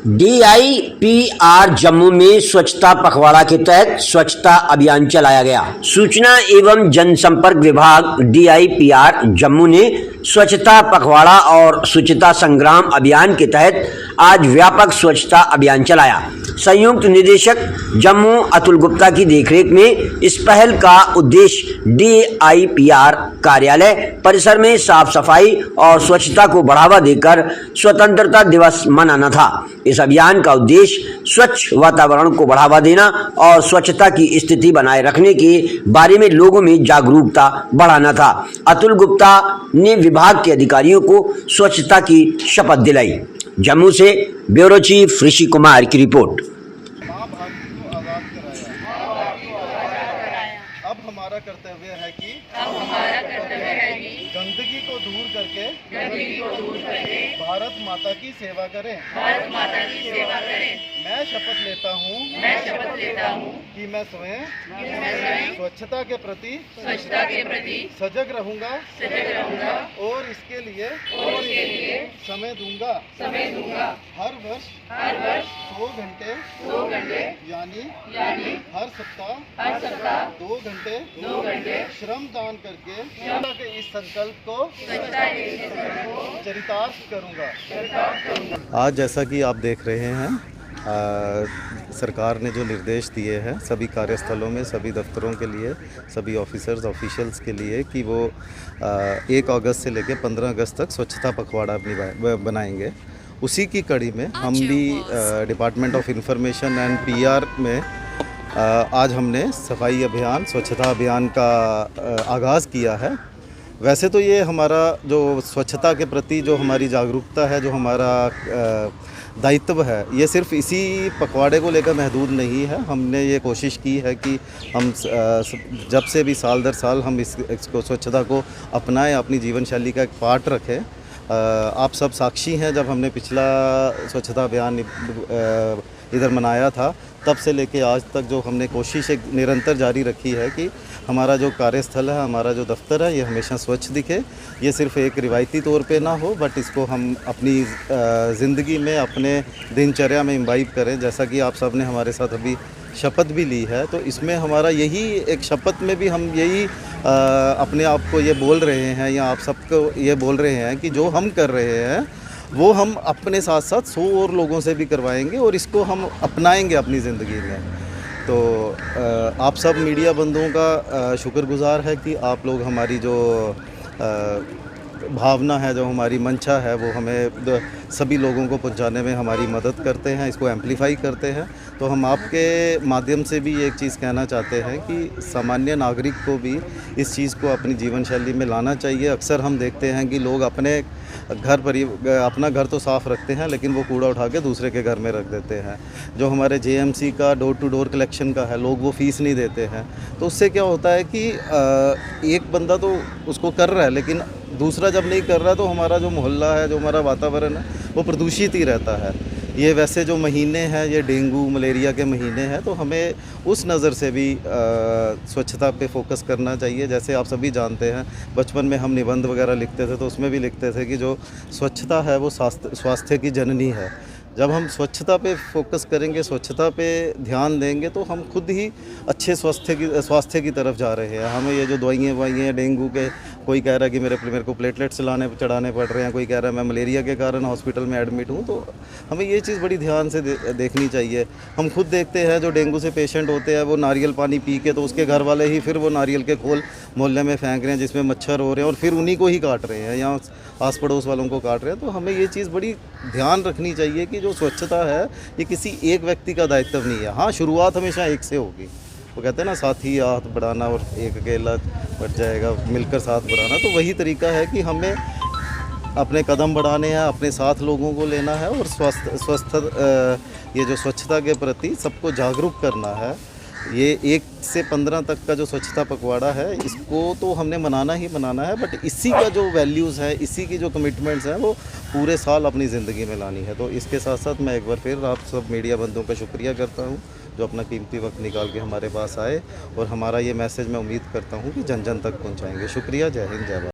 DIPR Jammu में स्वच्छता पखवाड़ा के तहत स्वच्छता अभियान चलाया गया। सूचना एवं जनसंपर्क विभाग DIPR जम्मू ने स्वच्छता पखवाड़ा और स्वच्छता संग्राम अभियान के तहत आज व्यापक स्वच्छता अभियान चलाया। संयुक्त निदेशक जम्मू अतुल गुप्ता की देखरेख में इस पहल का उद्देश्य DIPR कार्यालय परिसर में साफ सफाई और स्वच्छता को बढ़ावा देकर स्वतंत्रता दिवस मनाना था। इस अभियान का उद्देश्य स्वच्छ वातावरण को बढ़ावा देना और स्वच्छता की स्थिति बनाए रखने के बारे में लोगों में जागरूकता बढ़ाना था। अतुल गुप्ता ने विभाग के अधिकारियों को स्वच्छता की शपथ दिलाई। जम्मू से ब्यूरो चीफ ऋषि कुमार की रिपोर्ट। अब हमारा कर्तव्य है कि गंदगी को दूर करके भारत माता की सेवा करें। मैं शपथ लेता हूँ कि मैं स्वयं स्वच्छता के प्रति सजग रहूंगा और इसके लिए समय दूंगा। हर वर्ष 100 घंटे यानी हर सप्ताह 2 घंटे श्रम दान करके के इस संकल्प को चरितार्थ करूंगा। आज जैसा कि आप देख रहे हैं, सरकार ने जो निर्देश दिए हैं सभी कार्यस्थलों में, सभी दफ्तरों के लिए, सभी ऑफिशियल्स के लिए कि वो 1 अगस्त से लेकर 15 अगस्त तक स्वच्छता पखवाड़ा बनाएंगे। उसी की कड़ी में हम भी department of information and PR में आज हमने सफाई अभियान, स्वच्छता अभियान का आगाज़ किया है। वैसे तो ये हमारा जो स्वच्छता के प्रति जो हमारी जागरूकता है, जो हमारा दायित्व है, ये सिर्फ इसी पखवाड़े को लेकर महदूद नहीं है। हमने ये कोशिश की है कि हम जब से भी साल दर साल हम इसको स्वच्छता को अपनाएं, अपनी जीवन शैली का एक पार्ट रखें। आप सब साक्षी हैं, जब हमने पिछला स्वच्छता अभियान इधर मनाया था तब से लेके आज तक जो हमने कोशिश एक निरंतर जारी रखी है कि हमारा जो कार्यस्थल है, हमारा जो दफ्तर है, ये हमेशा स्वच्छ दिखे। ये सिर्फ एक रिवायती तौर पे ना हो, बट इसको हम अपनी ज़िंदगी में, अपने दिनचर्या में इम्बाइब करें। जैसा कि आप सब ने हमारे साथ अभी शपथ भी ली है, तो इसमें हमारा यही एक शपथ में भी हम यही अपने आप को ये बोल रहे हैं या आप सबको ये बोल रहे हैं कि जो हम कर रहे हैं वो हम अपने साथ साथ 100 और लोगों से भी करवाएंगे और इसको हम अपनाएंगे अपनी ज़िंदगी में। तो आप सब मीडिया बंधुओं का शुक्रगुजार है कि आप लोग हमारी जो भावना है, जो हमारी मंशा है, वो हमें सभी लोगों को पहुंचाने में हमारी मदद करते हैं, इसको एम्पलीफाई करते हैं। तो हम आपके माध्यम से भी एक चीज़ कहना चाहते हैं कि सामान्य नागरिक को भी इस चीज़ को अपनी जीवन शैली में लाना चाहिए। अक्सर हम देखते हैं कि लोग अपने अपना घर तो साफ़ रखते हैं, लेकिन वो कूड़ा उठा के दूसरे के घर में रख देते हैं। जो हमारे JMC का डोर टू डोर कलेक्शन का है, लोग वो फ़ीस नहीं देते हैं। तो उससे क्या होता है कि एक बंदा तो उसको कर रहा है, लेकिन दूसरा जब नहीं कर रहा तो हमारा जो मोहल्ला है, जो हमारा वातावरण है, वो प्रदूषित ही रहता है। ये वैसे जो महीने हैं, ये डेंगू मलेरिया के महीने हैं, तो हमें उस नज़र से भी स्वच्छता पे फोकस करना चाहिए। जैसे आप सभी जानते हैं, बचपन में हम निबंध वगैरह लिखते थे तो उसमें भी लिखते थे कि जो स्वच्छता है वो स्वास्थ्य की जननी है। जब हम स्वच्छता पे फोकस करेंगे, स्वच्छता पे ध्यान देंगे, तो हम खुद ही अच्छे स्वास्थ्य की तरफ जा रहे हैं। हमें ये जो दवाइयाँ डेंगू के, कोई कह रहा है कि मेरे को प्लेटलेट्स चढ़ाने पड़ रहे हैं, कोई कह रहा है मैं मलेरिया के कारण हॉस्पिटल में एडमिट हूँ। तो हमें ये चीज़ बड़ी ध्यान से देखनी चाहिए। हम खुद देखते हैं जो डेंगू से पेशेंट होते हैं, वो नारियल पानी पी के, तो उसके घर वाले ही फिर वो नारियल के खोल मोहल्ले में फेंक रहे हैं जिसमें मच्छर हो रहे हैं, और फिर उन्हीं को ही काट रहे हैं या आस पड़ोस वालों को काट रहे हैं। तो हमें ये चीज़ बड़ी ध्यान रखनी चाहिए कि जो स्वच्छता है ये किसी एक व्यक्ति का दायित्व नहीं है। हाँ, शुरुआत हमेशा एक से होगी। वो कहते हैं ना, साथ ही हाथ बढ़ाना और एक अकेला बढ़ जाएगा, मिलकर साथ बढ़ाना। तो वही तरीका है कि हमें अपने कदम बढ़ाने हैं, अपने साथ लोगों को लेना है और ये जो स्वच्छता के प्रति सबको जागरूक करना है। ये 1 से 15 तक का जो स्वच्छता पखवाड़ा है, इसको तो हमने मनाना ही मनाना है, बट इसी का जो वैल्यूज़ है, इसी की जो कमिटमेंट्स हैं, वो पूरे साल अपनी ज़िंदगी में लानी है। तो इसके साथ साथ मैं एक बार फिर आप सब मीडिया बंधुओं का शुक्रिया करता हूँ जो अपना कीमती वक्त निकाल के हमारे पास आए, और हमारा ये मैसेज मैं उम्मीद करता हूँ कि जन जन तक पहुँचाएँगे। शुक्रिया। जय हिंद, जय भारत।